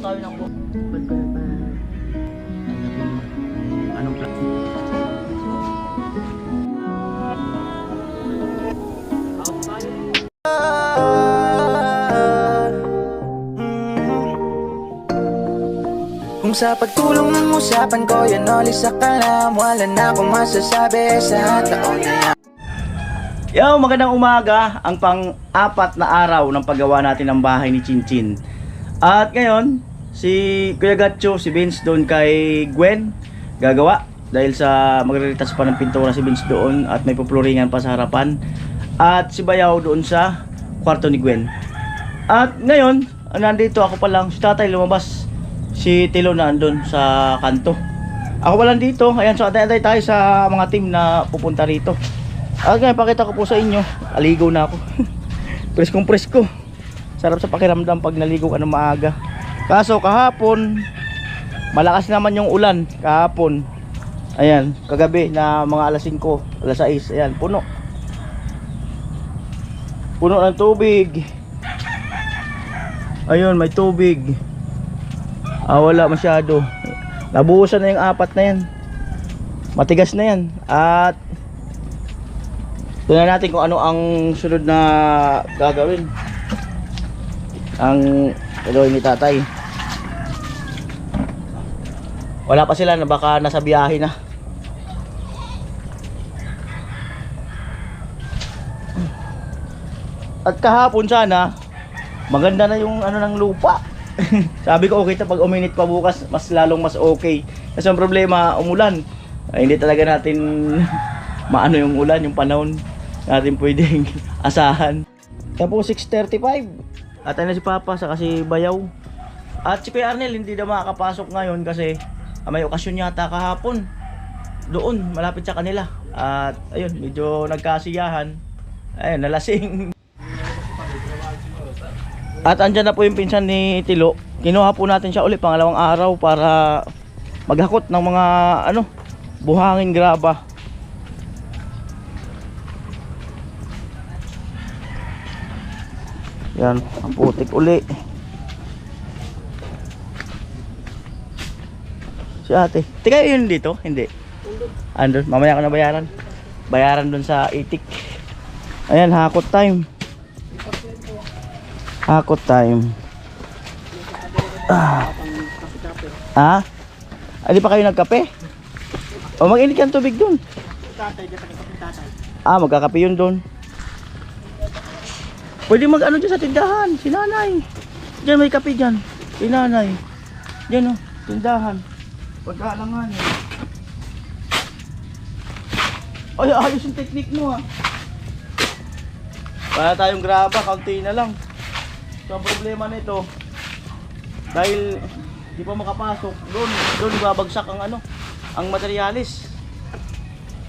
tayo ng buhok. Anong plan? Kung sa pagtulong ng usapan ko, yan ulit sa kalam. Wala na akong masasabi sa taon na yan. Yo, magandang umaga. Ang pang-apat na araw ng paggawa natin ng bahay ni Chinchin. At ngayon, si Kuya Gatcho, si Vince doon kay Gwen gagawa. Dahil sa magre-retouch pa ng pintura si Vince doon at may pupluringan pa sa harapan. At si Bayaw doon sa kwarto ni Gwen. At ngayon, nandito ako pa lang. Si tatay lumabas. Si Tilo na andun sa kanto. Ako pa lang dito. Ayan, so antay-antay tayo sa mga team na pupunta rito. At ngayon, pakita ko po sa inyo. Aligo na ako. Preskong presko. Sarap sa pakiramdam pag naligo ka ng maaga. Kaso kahapon, malakas naman yung ulan. Kahapon. Ayan, kagabi na mga alas 5, alas 6. Ayan, puno. Puno ng tubig. Ayun, may tubig. Wala masyado. Nabuhusan na yung apat na yan. Matigas na yan. At tingnan natin kung ano ang sunod na gagawin. Ang gagawin ni tatay. Wala pa sila na baka nasa biyahe na. At kahapon sana maganda na yung ano ng lupa. Sabi ko okay, pag uminit pa bukas mas lalong mas okay. Kasi ang problema umulan. Hindi talaga natin maano yung ulan, yung panahon natin pwedeng asahan. Yan po 6:35. At ayun na si Papa sa kasi Bayaw. At si Kuya Arnel hindi na makakapasok ngayon kasi may okasyon yata kahapon doon malapit sa kanila. At ayun, medyo nagkasiyahan. Ayun, nalasing. At andyan na po yung pinsan ni Tilo. Kinuha po natin siya ulit pangalawang araw para maghakot ng mga buhangin graba. Yan, ang putik uli. Si ate. Tika yun dito? Hindi. Andun, mamaya ko na bayaran. Bayaran dun sa itik. Ayan, hakot time. Hakot time. Di pa kayo nagkape? O mag-init ka ng tubig dun. Magkakape yun dun. Pwede mag-ano dyan sa tindahan. Si nanay. Diyan may kape dyan. Si nanay. Diyan tindahan. Pagkaalangan. Ay, ayos yung technique mo Para tayong graba, kaunti na lang. So ang problema nito, dahil di pa makapasok, doon babagsak ang ang materialis.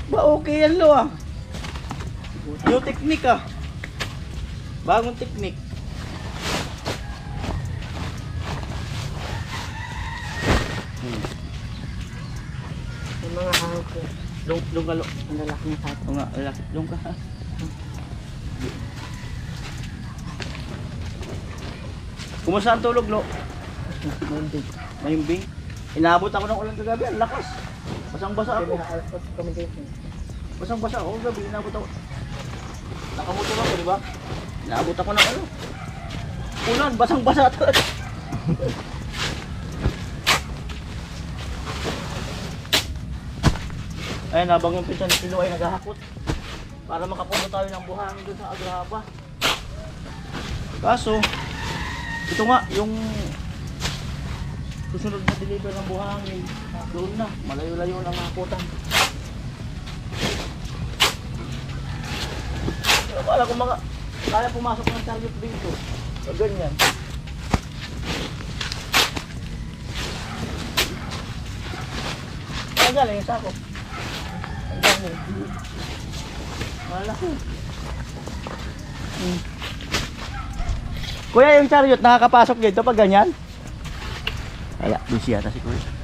Ba okay yan New technique Bagong technique. Yung mga hawak ko. Lung ka Ang lalaki ng sato. nga, lalaki. Lung ka. Kumusta ang tulog, Lo? Mahimbing. Inaabot ako ng ulan kagabi, ang lakas. Basang-basa ako. Basang-basa ako gabi, inaabot ako. Nakamotor ako, di ba? Inaabot ako ng ulan, basang-basa talaga. Ayun, habang yung pinsan ni Pino ay naghahakot para makapunta tayo ng buhangin doon sa Agraba. Kaso ito nga, yung susunod na deliver ng buhangin doon na, malayo-layo ng hakutan. Wala kung kaya pumasok ng chariot dito. O ganyan. Ang galing yung sako. Ang galing. Malaki. Kuya, yung chariot nakakapasok dito pag ganyan? Wala, busy yata si Kuya.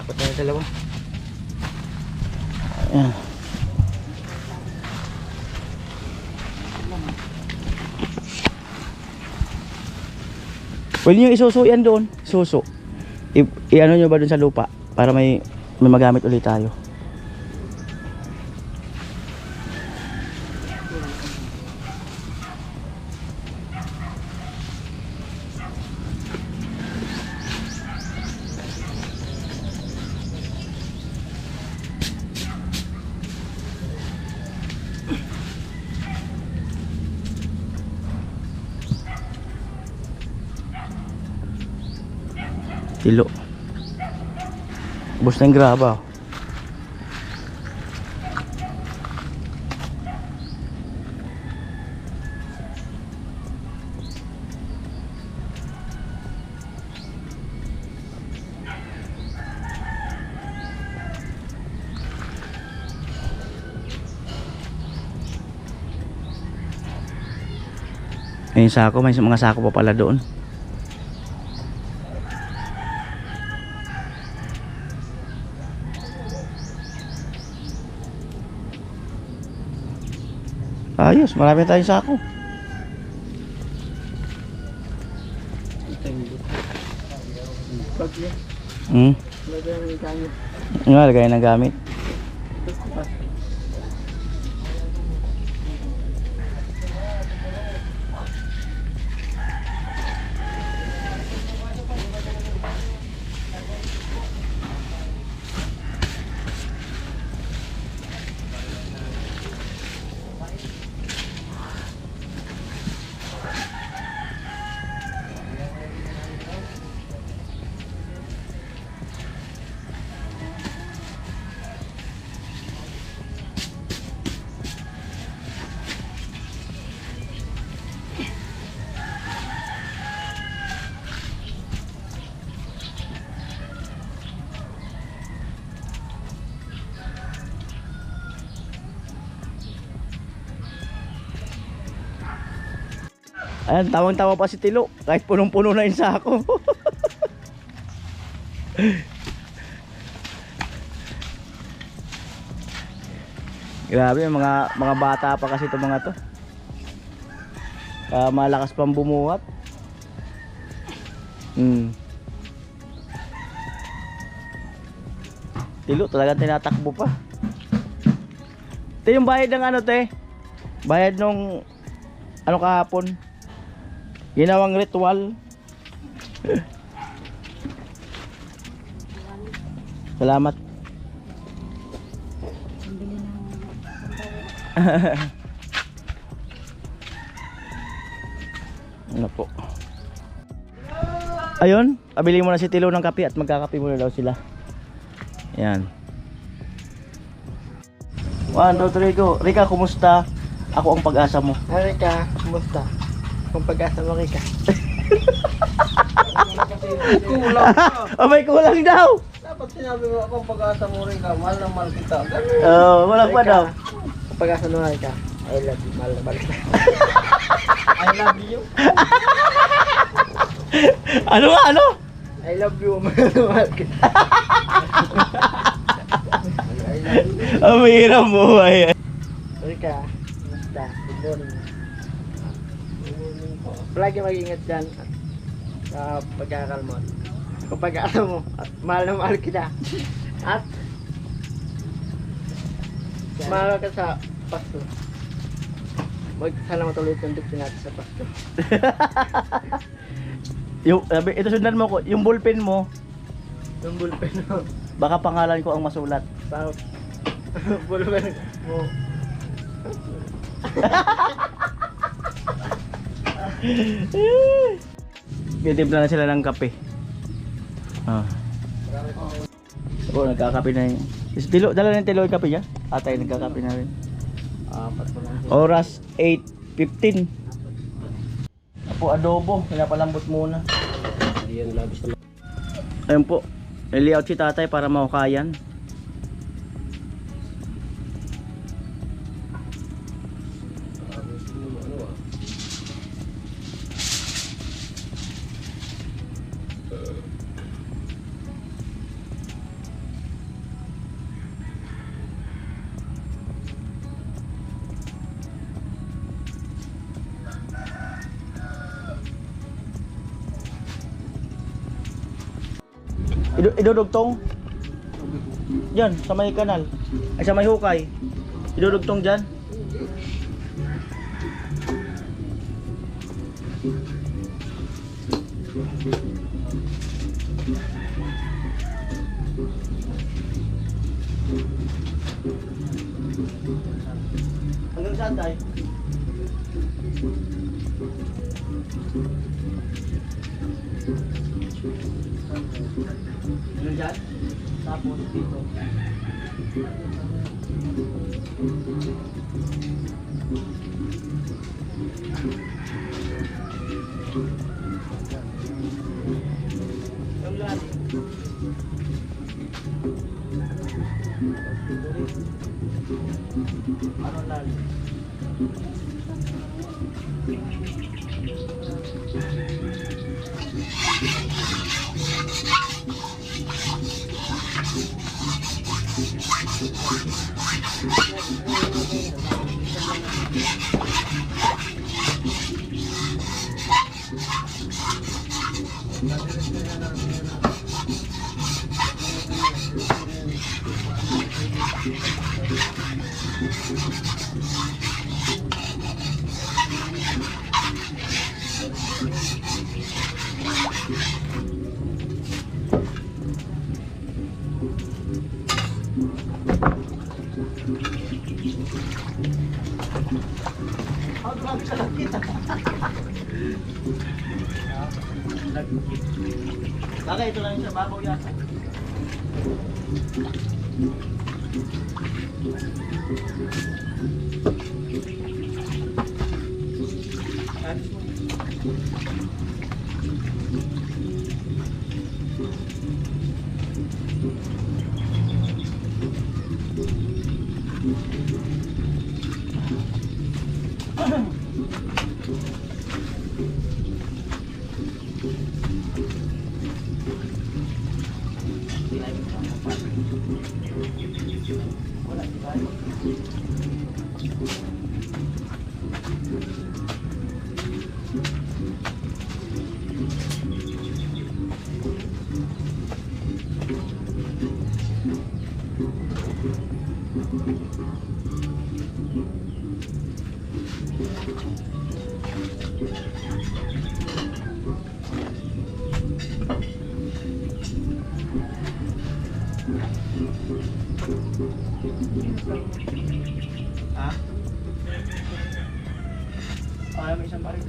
Apat na yung dalawa. Ayan. Pwede nyo isuso yan doon. Suso. I-ano nyo ba doon sa lupa? Para may magamit ulit tayo. Tilo. Bus na yung graba. Ayun sako, may mga sako pa pala doon. Ayos, marami tayong sako. Nga, lagay ng gamit. Ayan, tawang-tawa pa si Tilo. Kahit punong-puno na yung sako. Grabe, mga bata pa kasi itong mga to. Malakas pang bumuhat. Tilo, talagang tinatakbo pa. Ito yung bayad ng ano, te? Bayad nung ano kahapon? Ginawang ritual. Salamat. Ano po? Ayun, pabili mo na si Tilo ng kape at magkakape muna daw sila. Yan. 1, 2, 3, go. Rika, kumusta? Ako ang pag-asa mo. Rika, kumusta? Kung pag-asa mo, Rika. Kulang ka. Oh, may kulang daw. Dapat sinabi mo akong pag-asa mo, Rika. Mahal na mahal kita. Oh, kulang pa daw. Kung pag-asa mo, Rika. I love you. Mahal na mahal kita. I love you. Ano nga, ano? I love you. Mahal na mahal kita. I love you. Ang mahirap buhay. Rika, kumusta? Good morning. Palagi mag-ingat dyan sa pag-aaral mo. Kung pag-aaral mo, at mahal na mahal kita. At mahal ka sa pasto. Sana matuloy itong duksin natin sa pasto. Ito sundan mo ko, yung ballpen mo, Yung bullpen mo. baka pangalan ko ang masulat. Sa bullpen mo. Titimpla na sila ng kape. Oo, nagkakape na yun. Tilo, dala ng Tilo yung kape niya. Atay, nagkakape na rin. Oras 8:15. Apo, adobo. Pinapalambot muna. Ayun po. Layout si tatay para mahukayan. Idudugtong. Diyan, sa may kanal. Ay, sa may hukay. Idudugtong dyan. Hanggang saan tayo? Hanggang dyan? Tapos dito. Yung lalim. Ano lalim? Bagay, ito lang yung sa babaw yata. Wala, di ba? Ha? Ay, may isang baril.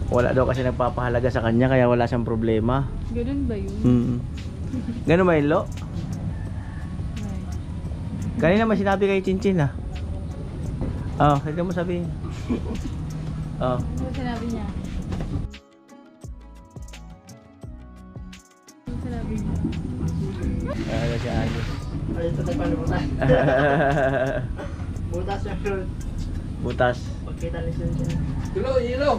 Wala daw kasi nagpapahalaga sa kanya kaya wala siyang problema. Ganun ba yun? Ganun ba yun, Lo? Kanina may sinabi kay Chinchin ah. Oh, hindi mo sabihin. Oh. Ano sinabi niya? Ano sinabi niya? Ano siya ayos. Ay, ito tayo panubutas. Butas yung shirt. Butas. Pagkita ni Sunshine. Hilo.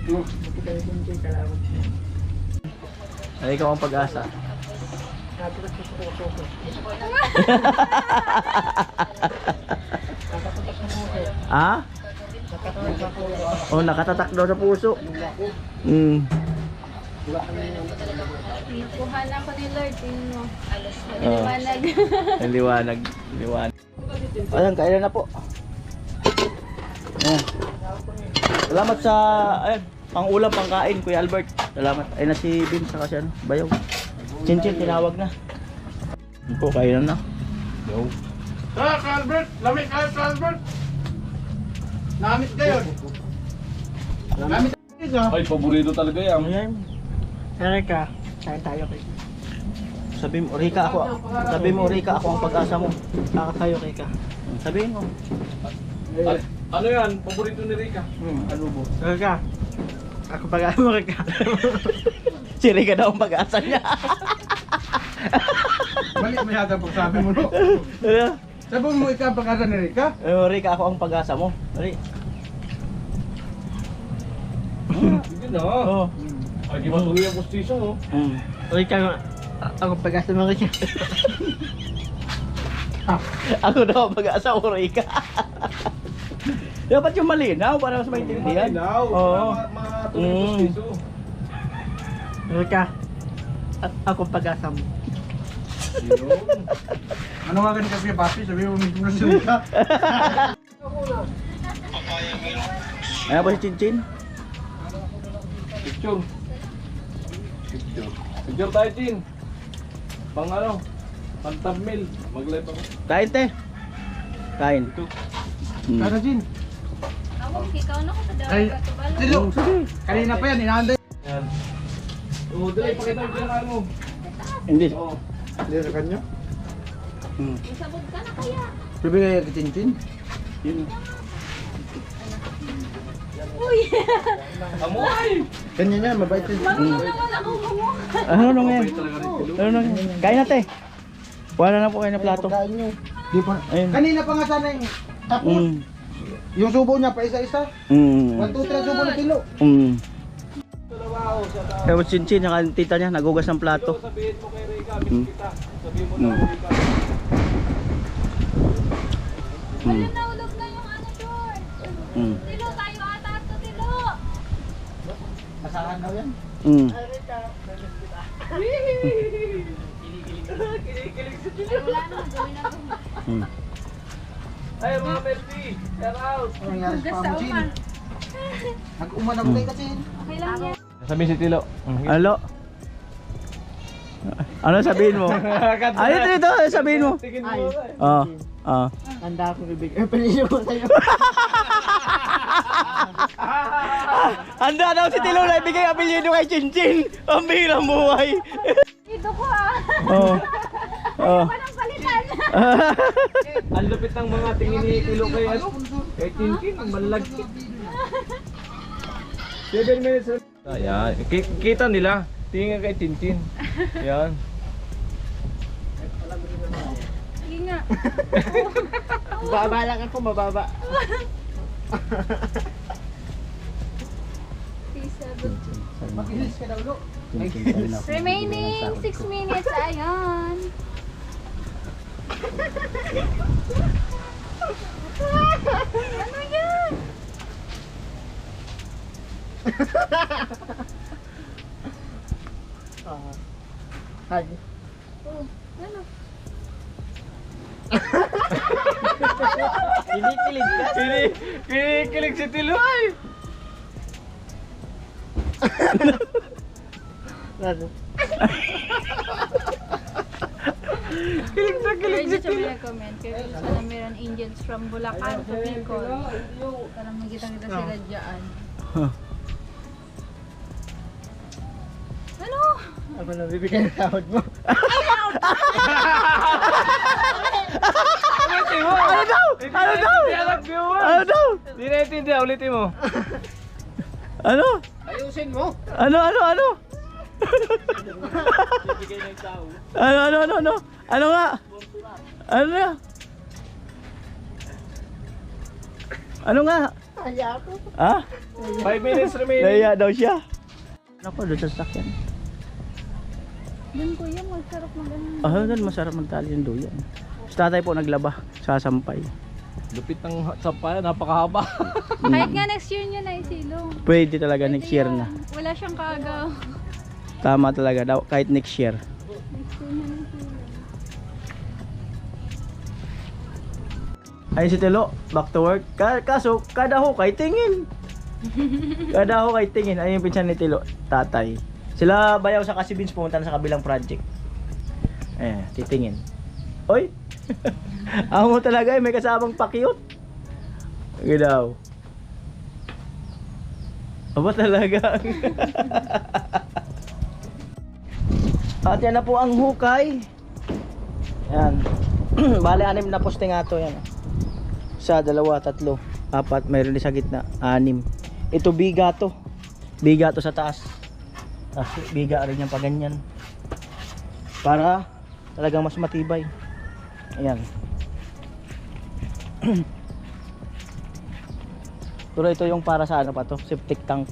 Pagkita ni Sunshine, kalaban. Ano ikaw ang pag-asa? Kapit ko sa puso ko. Ah? Nakatawa sa puso. Oh, nakatatak daw sa puso. Nakuha na ako ni Lord. Tingnan mo. Oh. Liwanag. Ang liwanag. Liwanag. Ayan, kailan na po. Ayan. Salamat sa ayan, pang ulam, pang kain, Kuya Albert. Salamat. Ay na si Bin saka si ano, Bayaw. Chinchin, tinawag na. Po, kailan na. Yo. Albert! Lamig kayo, Albert! Namit kayo! Namit kayo! Ay, paborito talaga yan. Ayan. Erika, kain tayo kay. Sabi mo, Rika ako. Sabi mo, Rika ako ang pag-asa mo. Kakakayo kay ka. Sabihin mo. Ano yan? Paborito ni Rika? Alubo. Erika, ako pag-asa mo Rika. Si Rika daw ang pag-asa niya. Mali may hatang pagsabi mo, no? Ano? Sabi mo ikaw ang pag-asa ni Rika? Rika ako ang pag-asa mo. Rika. Hindi na. Oo. Ay, di ba tuloy ang postisyon, no? Rika, ako pag-asa mo Rika. Ako daw ang pag-asa mo, Rika. Dapat yung malinaw para mas maintindihan. Malinaw. Oo. Matuloy ang postisyon. Rika, ako pag-asa mo. Ano nga ganun kasi papi? Sabi mo mismo na siya. Ayan po si Chinchin. Picture. Picture tayo, Chin. Pang ano? Pang thumbnail. Mag-live ako. Kain, te. Kain. Kaya, Chin. Ako, ikaw na ko sa Ay, dagat. Tubalo. Silo. Kanina pa yan, inaanday. Yan. Oo, dali, pakita mo yung mo. Hindi. Oo. Hindi sa kanya? Isabog ka na kaya. Sabi kaya ka, Chin? Yun. Uy! Amoy! Ganyan yan, mabait yun. Marunong naman ako mo. Ano nung yan? Ano nung yan? Kain na, te. Wala na po kayo na plato. Kain nyo. Di pa. Ayun. Kanina pa nga sana yung tapos. Yung subo niya pa isa-isa. 1, 2, 3 subo na kilo. Kaya po Chinchin, saka yung tita niya, nagugas ng plato. Sabihin mo kay Rika, miss kita. Sabihin mo na Rika. Ayun, naulog na yung ano, George. Tilo, tayo ata ito, Tilo. Masahan daw yan. Ay, wala na, gawin na to. Ay, mga Melty, shout out. Ano nangyari sa Hugas sa pamuchin? uman. Nag-uman ako kay kasi. Okay lang yan. Sabi si Tilo. Alo? Ano sabihin mo? Ano dito? Sabihin mo? Tingin Ay. mo. Handa akong ibigay. Pinili ko sa'yo. Handa daw si Tilo na ibigay apelyido kay Chinchin. Ang birang buhay. Dito ko ah. Oo. Oo. Walang palitan. Ang lupit ng mga tingin ni Tilo kay kay Tintin, ang malagkit. 7 minutes. Ayan, kita nila. Tingin kay Tintin. Yan. Sige nga. Mababa lang ako, mababa. Mag-ilis ka daw, Lo. Remaining 6 minutes. Ayan. Ano yan? Hi. Oh, ano? Kinikilig ka. Kinikilig si Tilo ay. Ano? Kilig sa comment. Kaya sana meron angels from Bulacan to Bicol. Para makita kita sila dyan. Ako na bibigyan ng sahod mo. Ano daw? Ano daw? Ano daw? Hindi naintindihan, ulitin mo. Ano? Ayusin mo. Ano? Ano nga? Ano nga? Ano nga? Kaya ako. Ha? 5 minutes remaining. Naya daw siya. Ako doon sa sasakyan. Doon kuya, masarap mag-ano. Doon masarap magtali ng duyan. Si tatay po naglaba, sasampay. Lupit ng sampayan, napakahaba. Kahit nga next year niya na isilong. Pwede talaga next year na. Wala siyang kaagaw. Tama talaga daw, kahit next year. Next year niya na isilong. Ayun si Tilo, back to work. Kaso, kada hukay tingin. Kada hukay tingin. Ayun yung pinsan ni Tilo, tatay. Sila bayaw sa Kasibins, pumunta na sa kabilang project. Titingin. Oy! Ako mo talaga may kasamang pakyut. Ginaw. Aba talaga. At yan na po ang hukay. Yan. Bale, 6 na poste nga to yan. 1, 2, 3, 4, mayroon din sa gitna, 6. Ito biga to. Biga to sa taas. Biga rin yan pa ganyan. Para talagang mas matibay. Ayan. Pero ito yung para sa ano pa to, septic tank.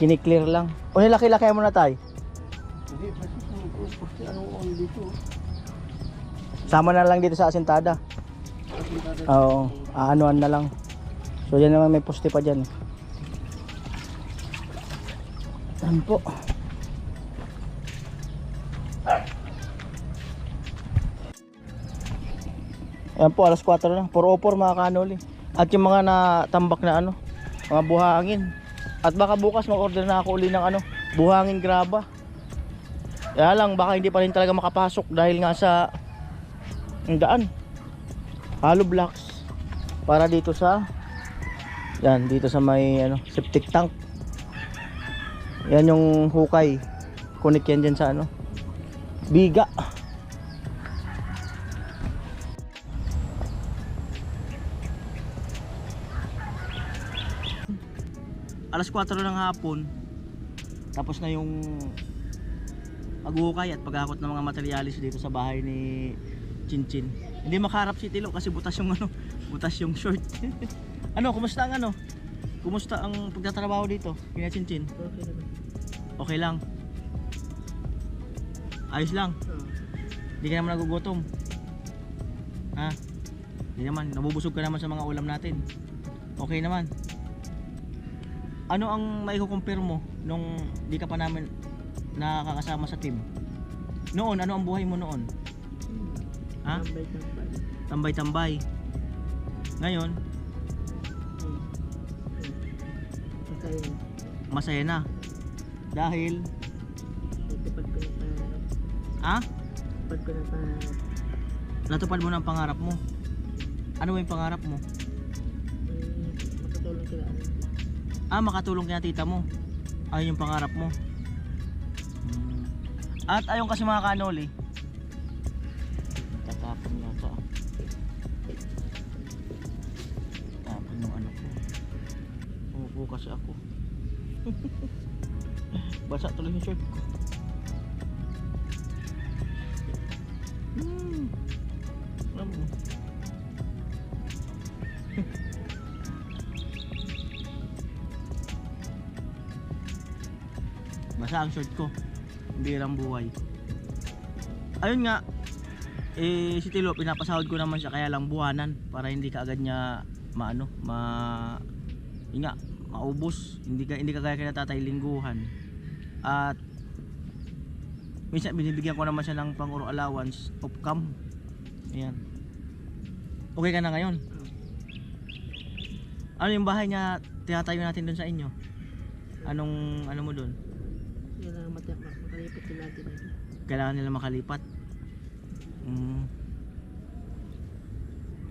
Kiniklear lang. O nilaki-laki mo na tayo. Hindi, kasi ano dito. Sama na lang dito sa asintada. Oo, aanuan na lang. So yan naman may poste pa dyan. Yan po. Yan po, alas 4 na. 4:04 mga kanoli. At yung mga natambak na ano, mga buhangin. At baka bukas mag-order na ako uli ng ano, buhangin graba. Kaya lang, baka hindi pa rin talaga makapasok dahil nga sa daan. Hollow blocks para dito sa yan, dito sa may ano, septic tank. Yan yung hukay. Kunik yan dyan sa ano, biga. Alas 4 ng hapon. Tapos na yung paghukay at paghakot ng mga materialis dito sa bahay ni Chinchin. Hindi makaharap si Tilo kasi butas yung ano, butas yung short. Ano, kumusta ang ano? Kumusta ang pagtatrabaho dito? Kina Chinchin? Okay naman. Okay lang. Ayos lang. Hindi ka naman nagugutom. Ha? Hindi naman, nabubusog ka naman sa mga ulam natin. Okay naman. Ano ang maikukumpare mo nung di ka pa namin nakakasama sa team? Noon, ano ang buhay mo noon? Ha? Tambay-tambay. Tambay-tambay. Ngayon, Masaya na. masaya na. Dahil, Natupad ko ng pangarap. ha? Natupad ko ng pangarap. Natupad mo ng pangarap mo. Ano ba yung pangarap mo? Makatulong sila. Makatulong kina tita mo. Ayun yung pangarap mo. At ayun kasi mga kanoli. Tatapon yata. Tapon yung ano ko. Umupo kasi ako. Basa tuloy yung shirt ko. Alam mo. Basa ang short ko. Birang buhay. Ayun nga, si Tilo pinapasahod ko naman siya, kaya lang buwanan para hindi ka agad niya maano, yun nga, maubos. Hindi ka kaya kina tatay lingguhan. At minsan binibigyan ko naman siya ng pang-uro allowance of cam. Ayan. Okay ka na ngayon? Ano yung bahay niya tinatayo natin doon sa inyo? Anong ano mo doon? Kailangan makalipat sila natin. Kailangan nila makalipat.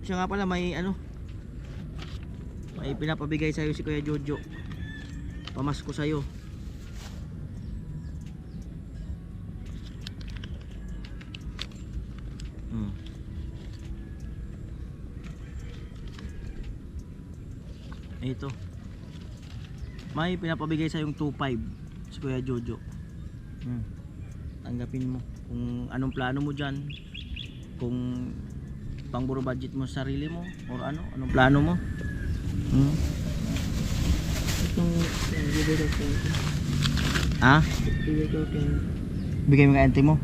Siya nga pala may ano, may pinapabigay sa'yo si Kuya Jojo. Pamasko sa'yo. Ito. May pinapabigay sa yung 2.5 si Kuya Jojo. Tanggapin mo kung anong plano mo dyan, kung pangburo budget mo sa sarili mo or anong plano mo. Itong bibigay ko. Ha? Bibigay ko kayo. Bigay mo kay auntie mo.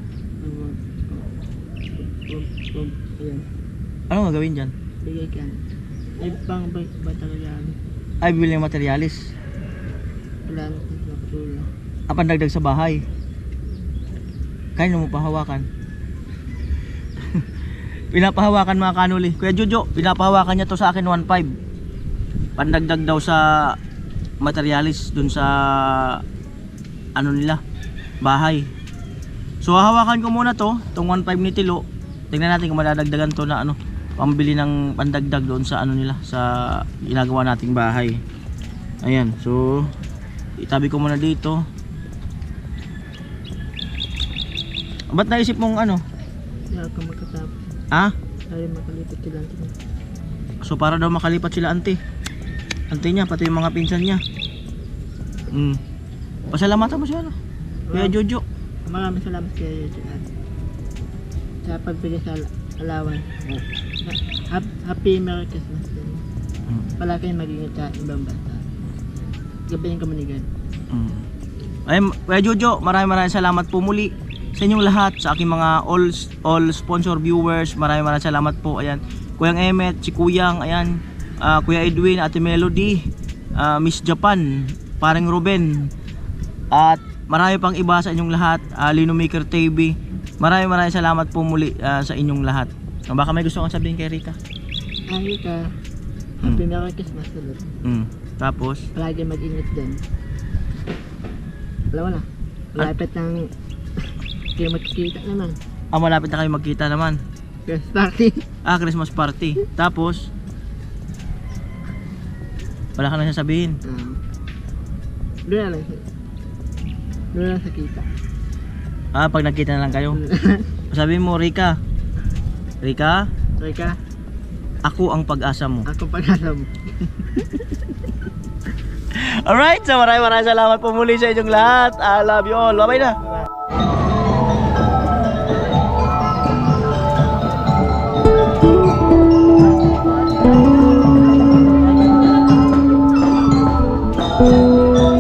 Ayan. Ano gagawin dyan? Bigay ka. Ay, pang bata ka yan. Ay, bibili ng materialis. Wala na kung nakatula. Pandagdag sa bahay. Kaya mo pahawakan. Pinapahawakan mga kanuli. Kuya Jojo, pinapahawakan niya to sa akin 1.5. Pandagdag daw sa materialis dun sa nila, bahay. So hahawakan ko muna to, tong 1.5 ni Tilo. Tingnan natin kung madadagdagan to na pambili ng pandagdag doon sa nila, sa ginagawa nating bahay. Ayan, so itabi ko muna dito. Ba't naisip mong Kaya ako makatapos. Ha? Ay, makalipat sila. So para daw makalipat sila ante niya, pati yung mga pinsan niya. Pasalamatan mo siya Kuya Jojo. Maraming salamat kayo dyan. Sa pagbigay sa alawan. Happy Merry Christmas din. Pala kayo mag-ingat sa ibang bata. Gabayin ka manigan. Ay, Kuya Jojo, maraming salamat po muli sa inyong lahat, sa aking mga all sponsor viewers. Maraming salamat po. Ayan, Kuyang Emmet, si Kuyang, ayan, Kuya Edwin, Ate Melody, Miss Japan, Paring Ruben, at marami pang iba sa inyong lahat, Lino Maker TV. Maraming salamat po muli sa inyong lahat. Baka may gusto kang sabihin kay Rika? Ay ka. Happy Merry Christmas ulit. Tapos? Palagi mag-ingat dyan. Wala. Malapit ng kayo magkikita naman. Malapit na kayo magkita naman. Christmas party. Christmas party. Tapos? Wala ka na sasabihin. Doon lang sa kita. Pag nagkita na lang kayo. Sabihin mo, Rika. Rika, ako ang pag-asa mo. Ako pag-asa mo. Alright, so maraming salamat po muli sa inyong lahat. I love you all. Bye-bye na. Bye.